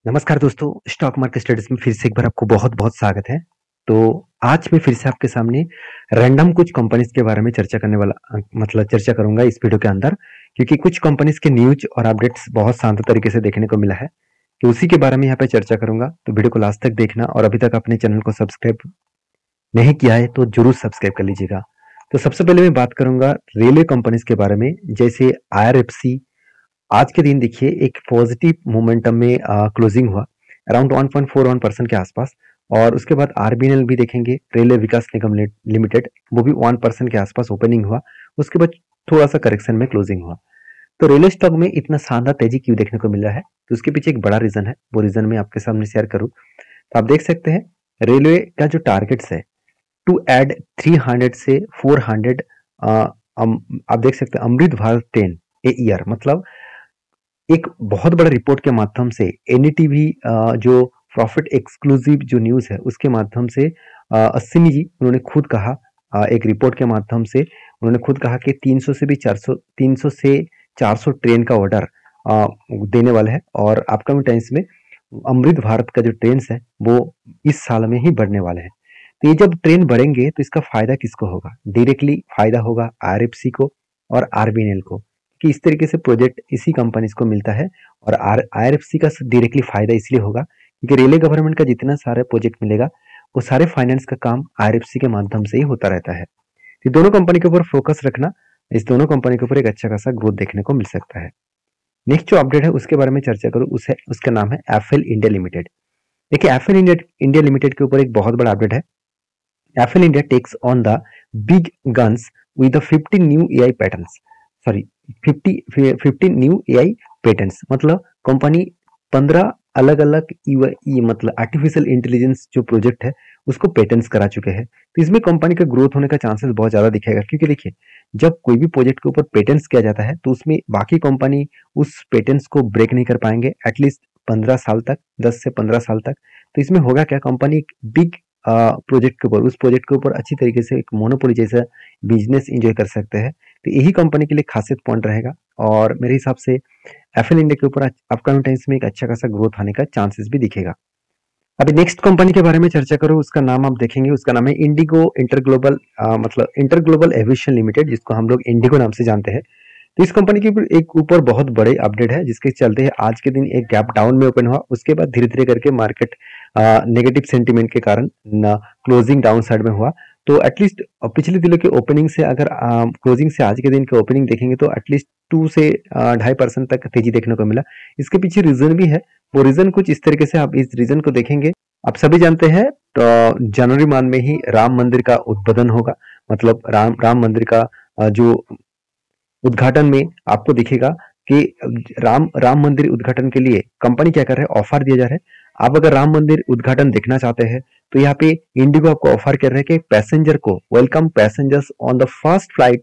नमस्कार दोस्तों, stock market studies में फिर से एक बार आपको बहुत-बहुत स्वागत है। तो आज मैं फिर से आपके सामने रैंडम कुछ कंपनीज़ के बारे में चर्चा करने वाला मतलब चर्चा करूँगा इस वीडियो के अंदर, क्योंकि कुछ कंपनीज़ के न्यूज़ और अपडेट्स बहुत शानदार तरीके से देखने को मिला है। तो उसी के बारे में यहाँ पे चर्चा करूँगा, तो वीडियो को लास्ट तक देखना और अभी तक अपने चैनल को सब्सक्राइब नहीं किया है तो ज़रूर सब्सक्राइब कर लीजिएगा। तो सबसे पहले मैं बात करूँगा रेलवे कंपनीज़ के बारे में, जैसे आईआरएफसी। आज के दिन देखिए एक पॉजिटिव मोमेंटम में क्लोजिंग हुआ अराउंड 1.41% के आसपास। और उसके बाद आरबीएनएल भी देखेंगे, रेलवे विकास निगम लिमिटेड, वो भी 1% के आसपास ओपनिंग हुआ। उसके बाद थोड़ा सा करेक्शन में क्लोजिंग हुआ। तो रेलवे स्टॉक में इतना शानदार तेजी क्यों देखने को मिल रहा है, तो उसके पीछे एक बड़ा रीजन है। वो रीजन मैं आपके सामने शेयर करूँ तो आप देख सकते हैं रेलवे का जो टारगेट्स है टू ऐड 300 से 400, आप देख सकते हैं Amrit Bharat train a year, मतलब एक बहुत बड़ा रिपोर्ट के माध्यम से एनडीटीवी जो प्रॉफिट एक्सक्लूसिव जो न्यूज़ है उसके माध्यम से अश्विनी जी उन्होंने खुद कहा, एक रिपोर्ट के माध्यम से उन्होंने खुद कहा कि 300 से भी 400, 300 से 400 ट्रेन का ऑर्डर देने वाले हैं। और अपकमिंग टाइम्स में अमृत भारत का जो ट्रेन है वो इस साल में ही बढ़ने वाले हैं। तो ये जब ट्रेन बढ़ेंगे तो इसका फायदा किसको होगा? डायरेक्टली फायदा होगा आरएफसी को और आरबीएनएल को, कि इस तरीके से प्रोजेक्ट इसी कंपनीज को मिलता है। और आईआरएफसी का डायरेक्टली फायदा इसलिए होगा क्योंकि रेलवे गवर्नमेंट का जितना सारा प्रोजेक्ट मिलेगा वो सारे फाइनेंस का काम आईआरएफसी के माध्यम से ही होता रहता है। तो दोनों कंपनी के ऊपर फोकस रखना, इस दोनों कंपनी के ऊपर एक अच्छा खासा ग्रोथ देखने को मिल सकता है। नेक्स्ट जो अपडेट है उसके बारे में चर्चा करूँ, उसे उसका नाम है एफएल इंडिया लिमिटेड। देखिए एफएल इंडिया लिमिटेड के ऊपर एक बहुत बड़ा अपडेट है। FL India takes on the big guns with 50 new AI patterns, sorry 15 new AI patents, मतलब कंपनी 15 अलग अलग मतलब आर्टिफिशियल इंटेलिजेंस जो प्रोजेक्ट है उसको पेटेंट्स करा चुके हैं। तो इसमें कंपनी का ग्रोथ होने का चांसेस बहुत ज्यादा दिखेगा, क्योंकि देखिए जब कोई भी प्रोजेक्ट के ऊपर पेटेंट्स किया जाता है तो उसमें बाकी कंपनी उस पेटेंट्स को ब्रेक नहीं कर पाएंगे एटलीस्ट 15 साल तक, 10 से 15 साल तक। तो इसमें होगा क्या, कंपनी एक बिग प्रोजेक्ट के ऊपर, उस प्रोजेक्ट के ऊपर अच्छी तरीके से एक मोनोपोली जैसा बिजनेस एंजॉय कर सकते हैं। तो यही कंपनी के लिए खासियत पॉइंट रहेगा। और मेरे हिसाब से एफएल इंडिया के ऊपर अपकमिंग टाइम्स में एक अच्छा खासा ग्रोथ आने का चांसेस भी दिखेगा। अभी नेक्स्ट कंपनी के बारे में चर्चा करूँ, उसका नाम आप देखेंगे, उसका नाम है इंडिगो इंटरग्लोबल, मतलब इंटरग्लोबल एविएशन लिमिटेड, जिसको हम लोग इंडिगो नाम से जानते हैं। तो इस कंपनी के ऊपर बहुत बड़े अपडेट है, जिसके चलते आज के दिन एक गैप डाउन में ओपन हुआ, उसके बाद धीरे धीरे करके मार्केट नेगेटिव सेंटीमेंट के कारण क्लोजिंग डाउन साइड में हुआ। तो एटलीस्ट पिछले दिनों के ओपनिंग से अगर क्लोजिंग से आज के दिन के ओपनिंग देखेंगे तो एटलीस्ट 2 से 2.5% तक तेजी देखने को मिला। इसके पीछे रीजन भी है, वो रीजन कुछ इस तरीके से, आप इस रीजन को देखेंगे। आप सभी जानते हैं तो जनवरी माह में ही राम मंदिर का उद्বোधन होगा, मतलब राम मंदिर का जो उद्घाटन में आपको दिखेगा कि राम मंदिर उद्घाटन के लिए कंपनी क्या कर रहा है, ऑफर दिया जा रहा है। आप अगर राम मंदिर उद्घाटन देखना चाहते हैं तो यहाँ पे इंडिगो आपको ऑफर कर रहे हैं कि पैसेंजर को welcome passengers on the first flight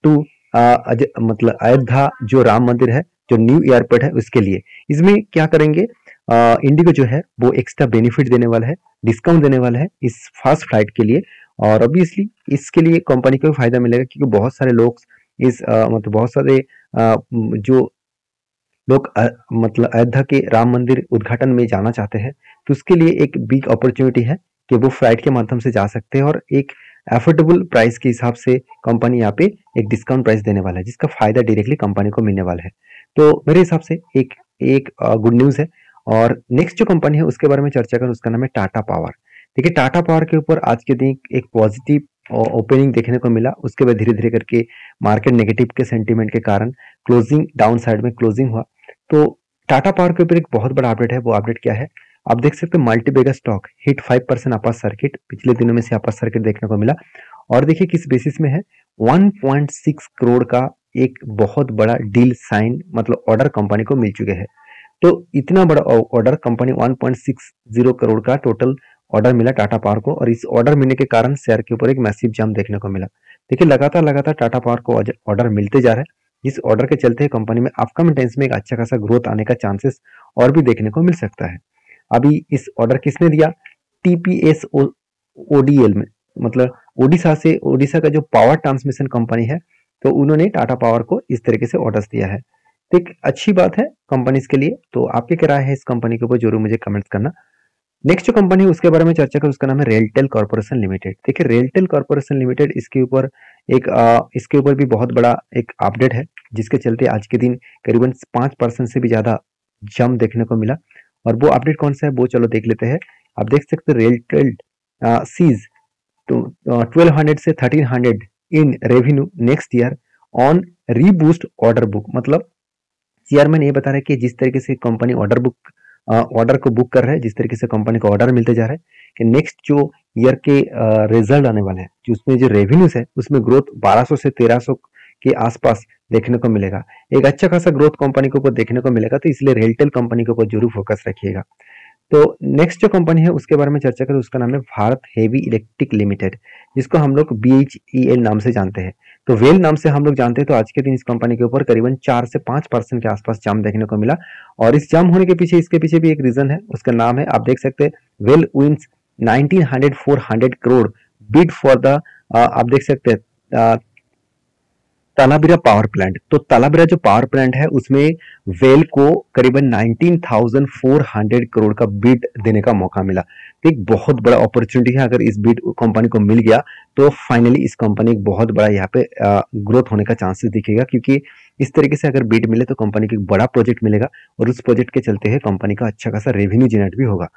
to मतलब अयोध्या, जो राम मंदिर है, जो न्यू एयरपोर्ट है उसके लिए। इसमें क्या करेंगे, इंडिगो जो है वो एक्स्ट्रा बेनिफिट देने वाला है, डिस्काउंट देने वाला है इस फर्स्ट फ्लाइट के लिए। और ऑब्वियसली इसके लिए कंपनी को फायदा मिलेगा, क्योंकि बहुत सारे लोग मतलब बहुत सारे जो लोग मतलब अयोध्या के राम मंदिर उद्घाटन में जाना चाहते हैं, तो उसके लिए एक बिग अपॉर्चुनिटी है कि वो फ्लाइट के माध्यम से जा सकते हैं। और एक एफोर्डेबल प्राइस के हिसाब से कंपनी यहाँ पे एक डिस्काउंट प्राइस देने वाला है, जिसका फायदा डायरेक्टली कंपनी को मिलने वाला है। तो मेरे हिसाब से एक एक गुड न्यूज़ है। और नेक्स्ट जो कंपनी है उसके बारे में चर्चा करें, उसका नाम है टाटा पावर। देखिए टाटा पावर के ऊपर आज के दिन एक पॉजिटिव ओपनिंग देखने को मिला, उसके बाद धीरे धीरे करके मार्केट नेगेटिव के सेंटीमेंट के कारण क्लोजिंग डाउन साइड में क्लोजिंग हुआ। तो टाटा पावर के ऊपर एक बहुत बड़ा अपडेट है, वो अपडेट क्या है आप देख सकते हैं, multibagger stock hit 5% upper circuit, पिछले दिनों में से अपर सर्किट देखने को मिला। और देखिए किस बेसिस में है, 1.6 करोड़ का एक बहुत बड़ा डील साइन, मतलब ऑर्डर कंपनी को मिल चुके हैं। तो इतना बड़ा ऑर्डर कंपनी 1.60 करोड़ का टोटल ऑर्डर मिला टाटा पावर को, और इस ऑर्डर मिलने के कारण शेयर के ऊपर एक मैसिव जंप देखने को मिला। देखिए लगातार लगातार टाटा पावर को ऑर्डर मिलते जा रहा है। इस ऑर्डर के चलते कंपनी में अपकमिंग टाइम्स में एक अच्छा खासा ग्रोथ आने का चांसेस और भी देखने को मिल सकता है। अभी इस ऑर्डर किसने दिया, टीपीएस ओडीएल में, मतलब ओडिशा का जो पावर ट्रांसमिशन कंपनी है, तो उन्होंने टाटा पावर को इस तरीके से ऑर्डर्स दिया है। तो एक अच्छी बात है कंपनीज के लिए। तो आपकी क्या राय है इस कंपनी के ऊपर, जरूर मुझे कमेंट्स करना। नेक्स्ट जो कंपनी है उसके बारे में चर्चा करें, उसका नाम है रेलटेल कॉर्पोरेशन लिमिटेड। देखिए रेलटेल कॉर्पोरेशन लिमिटेड, इसके ऊपर इसके ऊपर भी बहुत बड़ा एक अपडेट है, जिसके चलते आज के दिन करीबन 5% से भी ज्यादा जंप देखने को मिला। और वो अपडेट कौन सा है वो चलो देख लेते हैं। आप देख सकते हैं रेलटेल सीज to 1200 से 1300 in revenue next year on reboost order book. मतलब चेयरमैन ये बता रहे हैं कि जिस तरीके से कंपनी ऑर्डर को बुक कर रहा है, जिस तरीके से कंपनी को ऑर्डर मिलते जा रहे हैं, कि नेक्स्ट जो ईयर के रिजल्ट आने वाले हैं, जो उसमें जो रेवेन्यूज है उसमें ग्रोथ 1200 से 1300 के आसपास देखने को मिलेगा। एक अच्छा खासा ग्रोथ कंपनी के ऊपर देखने को मिलेगा, तो इसलिए रेलटेल कंपनी के ऊपर जरूर फोकस रखिएगा। तो नेक्स्ट जो कंपनी है उसके बारे में चर्चा करें, उसका नाम है भारत हेवी इलेक्ट्रिक लिमिटेड, जिसको हम लोग BHEL नाम से जानते हैं। तो वेल नाम से हम लोग जानते हैं। तो आज के दिन इस कंपनी के ऊपर करीबन 4 से 5% के आसपास जंप देखने को मिला। और इस जंप होने के पीछे, इसके पीछे भी एक रीजन है, उसका नाम है, आप देख सकते हैं, well wins 1900 crore bid for the, आप देख सकते हैं, तालाबिरा पावर प्लांट। तो तालाबिरा जो पावर प्लांट है उसमें वेल को करीबन 19,400 करोड़ का बिड देने का मौका मिला। तो एक बहुत बड़ा अपॉर्चुनिटी है। अगर इस बिड कंपनी को मिल गया तो फाइनली इस कंपनी एक बहुत बड़ा यहाँ पे ग्रोथ होने का चांसेस दिखेगा, क्योंकि इस तरीके से अगर बिड मिले तो कंपनी को एक बड़ा प्रोजेक्ट मिलेगा और उस प्रोजेक्ट के चलते है कंपनी का अच्छा खासा रेवेन्यू जनरेट भी होगा।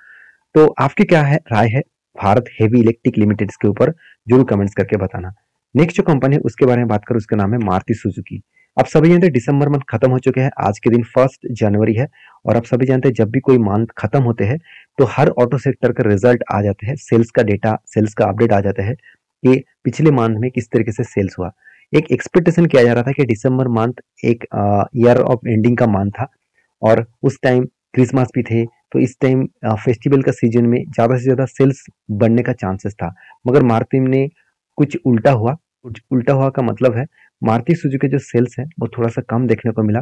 तो आपकी क्या है राय है भारत हेवी इलेक्ट्रिक लिमिटेड के ऊपर, जरूर कमेंट्स करके बताना। नेक्स्ट जो कंपनी है उसके बारे में बात करूं, उसका नाम है मारुति सुजुकी। आप सभी जानते हैं दिसंबर मंथ खत्म हो चुके हैं, आज के दिन 1 जनवरी है। और आप सभी जानते हैं जब भी कोई मंथ खत्म होते हैं तो हर ऑटो सेक्टर का रिजल्ट आ जाते हैं, सेल्स का डेटा, सेल्स का अपडेट आ जाता है कि पिछले मंथ में किस तरीके से सेल्स हुआ। एक एक्सपेक्टेशन किया जा रहा था कि दिसंबर मंथ एक ईयर ऑफ एंडिंग का मंथ था और उस टाइम क्रिसमस भी थे, तो इस टाइम फेस्टिवल का सीजन में ज्यादा से ज्यादा सेल्स बढ़ने का चांसेस था। मगर मारुति ने कुछ उल्टा हुआ। कुछ उल्टा हुआ का मतलब है मारुति सुजुकी जो सेल्स है वो थोड़ा सा कम देखने को मिला।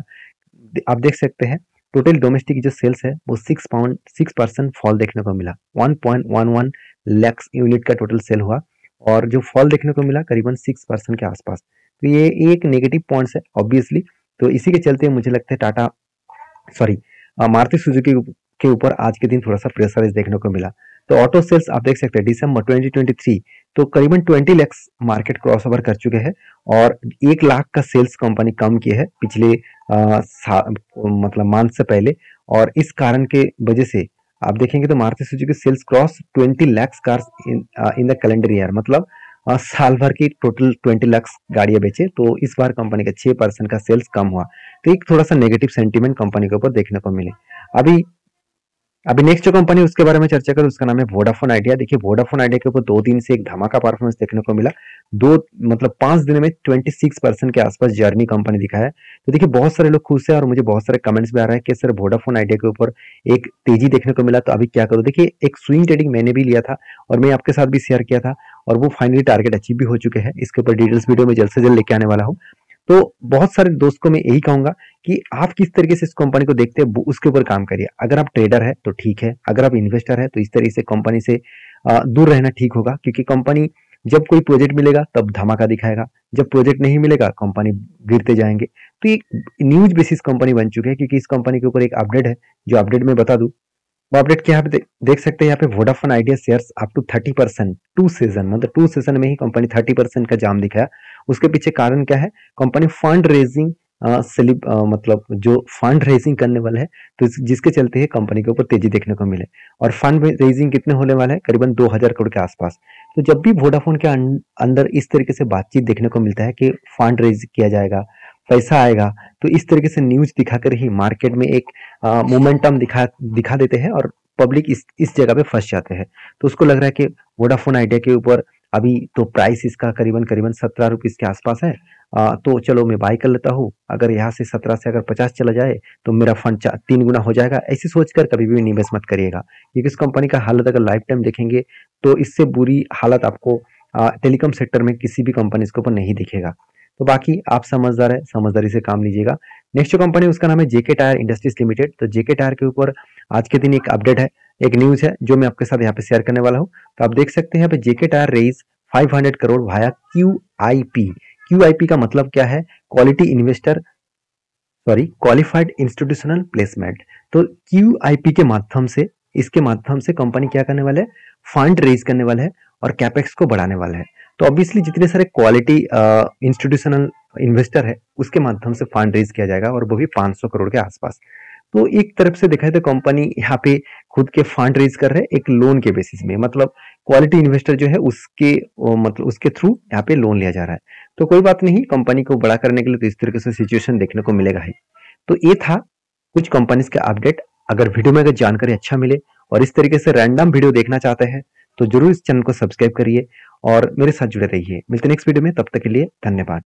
आप देख सकते हैं टोटल डोमेस्टिक जो सेल्स है वो 6% फॉल देखने को मिला। 1.11 लाख यूनिट का टोटल सेल हुआ और जो फॉल देखने को मिला करीबन 6% के आसपास। तो ये एक नेगेटिव पॉइंट्स है ऑब्वियसली। तो इसी के चलते मुझे लगता है मारुति सुजुकी के ऊपर आज के दिन थोड़ा सा प्रेशर देखने को मिला। तो ऑटो सेल्स आप देख सकते हैं दिसंबर 2023 तो करीबन 20 लाख मार्केट क्रॉसओवर कर चुके हैं और 1 लाख का सेल्स कंपनी कम किए है पिछले मतलब मंथ से पहले। और इस कारण के वजह से आप देखेंगे तो Maruti Suzuki sales cross 20 lakh cars in the calendar year. मतलब साल भर की टोटल 20 लाख गाड़ियां बेचे, तो इस बार कंपनी का 6% का सेल्स कम हुआ। तो एक थोड़ा सा नेगेटिव सेंटीमेंट कंपनी के ऊपर देखने को मिले। अभी अभी नेक्स्ट जो कंपनी उसके बारे में चर्चा करें, उसका नाम है वोडाफोन आइडिया। देखिए वोडाफोन आइडिया के ऊपर 2 दिन से एक धमाका परफॉर्मेंस देखने को मिला। दो मतलब 5 दिन में 26% के आसपास जर्नी कंपनी दिखा है। तो देखिए बहुत सारे लोग खुश है और मुझे बहुत सारे कमेंट्स भी आ रहा है कि सर वोडाफोन आइडिया के ऊपर एक तेजी देखने को मिला, तो अभी क्या करूं। देखिए एक स्विंग ट्रेडिंग मैंने भी लिया था और मैं आपके साथ भी शेयर किया था और वो फाइनली टारगेट अचीव भी हो चुके हैं। इसके ऊपर डिटेल्स वीडियो में जल्द से जल्द लेके आने वाला हूँ। तो बहुत सारे दोस्त को मैं यही कहूंगा कि आप किस तरीके से इस कंपनी को देखते हैं उसके ऊपर काम करिए। अगर आप ट्रेडर है तो ठीक है, अगर आप इन्वेस्टर है तो इस तरीके से कंपनी से दूर रहना ठीक होगा, क्योंकि कंपनी जब कोई प्रोजेक्ट मिलेगा तब धमाका दिखाएगा, जब प्रोजेक्ट नहीं मिलेगा कंपनी गिरते जाएंगे। तो ये न्यूज बेसिस कंपनी बन चुकी है, क्योंकि इस कंपनी के ऊपर एक अपडेट है, जो अपडेट मैं बता दूं। वो अपडेट क्या यहाँ पे देख सकते हैं, यहाँ पे Vodafone Idea shares up to 30% 2 session, मतलब 2 सीजन में ही कंपनी 30% का जाम दिखाया। उसके पीछे कारण क्या है, कंपनी फंड रेजिंग मतलब जो फंड रेजिंग करने वाला है, तो जिसके चलते है कंपनी के ऊपर तेजी देखने को मिले। और फंड रेजिंग कितने होने वाला है, करीबन 2000 करोड़ के आसपास। तो जब भी वोडाफोन के अंदर इस तरीके से बातचीत देखने को मिलता है कि फंड रेज किया जाएगा, पैसा आएगा, तो इस तरीके से न्यूज दिखाकर ही मार्केट में एक मोमेंटम दिखा देते हैं और पब्लिक इस जगह पे फंस जाते हैं। तो उसको लग रहा है कि वोडाफोन आइडिया के ऊपर अभी तो प्राइस इसका करीबन करीबन 17 रुपीज के आसपास है। तो चलो मैं बाय कर लेता हूँ, अगर यहाँ से 17 से अगर 50 चला जाए तो मेरा फंड 3 गुना हो जाएगा। ऐसे सोचकर कभी भी निवेश मत करिएगा, क्योंकि इस कंपनी का हालत अगर लाइफ टाइम देखेंगे तो इससे बुरी हालत आपको टेलीकॉम सेक्टर में किसी भी कंपनी के ऊपर नहीं दिखेगा। तो बाकी आप समझदार है, समझदारी से काम लीजिएगा। नेक्स्ट जो कंपनी उसका नाम है जेके टायर इंडस्ट्रीज लिमिटेड। तो जेके टायर के ऊपर आज के दिन एक अपडेट है, एक न्यूज है जो मैं आपके साथ यहाँ पे शेयर करने वाला हूँ। तो आप देख सकते हैं यहाँ पे JK tyre raise 500 crore via QIP। QIP का मतलब क्या है, quality investor sorry qualified institutional placement. तो QIP के माध्यम से, इसके माध्यम से कंपनी क्या करने वाला है, फंड रेज करने वाला है और कैपेक्स को बढ़ाने वाला है। तो ऑब्वियसली जितने सारे क्वालिटी इंस्टीट्यूशनल इन्वेस्टर है उसके माध्यम से फंड रेज किया जाएगा और वो भी 500 करोड़ के आसपास। तो एक तरफ से देखा तो कंपनी यहाँ पे खुद के फंड रेज कर रहे हैं एक लोन के बेसिस में, मतलब क्वालिटी इन्वेस्टर जो है उसके मतलब उसके थ्रू यहाँ पे लोन लिया जा रहा है। तो कोई बात नहीं, कंपनी को बड़ा करने के लिए तो इस तरीके से सिचुएशन देखने को मिलेगा ही। तो ये था कुछ कंपनीज का अपडेट। अगर वीडियो में अगर जानकारी अच्छा मिले और इस तरीके से रैंडम वीडियो देखना चाहते हैं तो जरूर इस चैनल को सब्सक्राइब करिए और मेरे साथ जुड़े रहिए। मिलते हैं नेक्स्ट वीडियो में, तब तक के लिए धन्यवाद।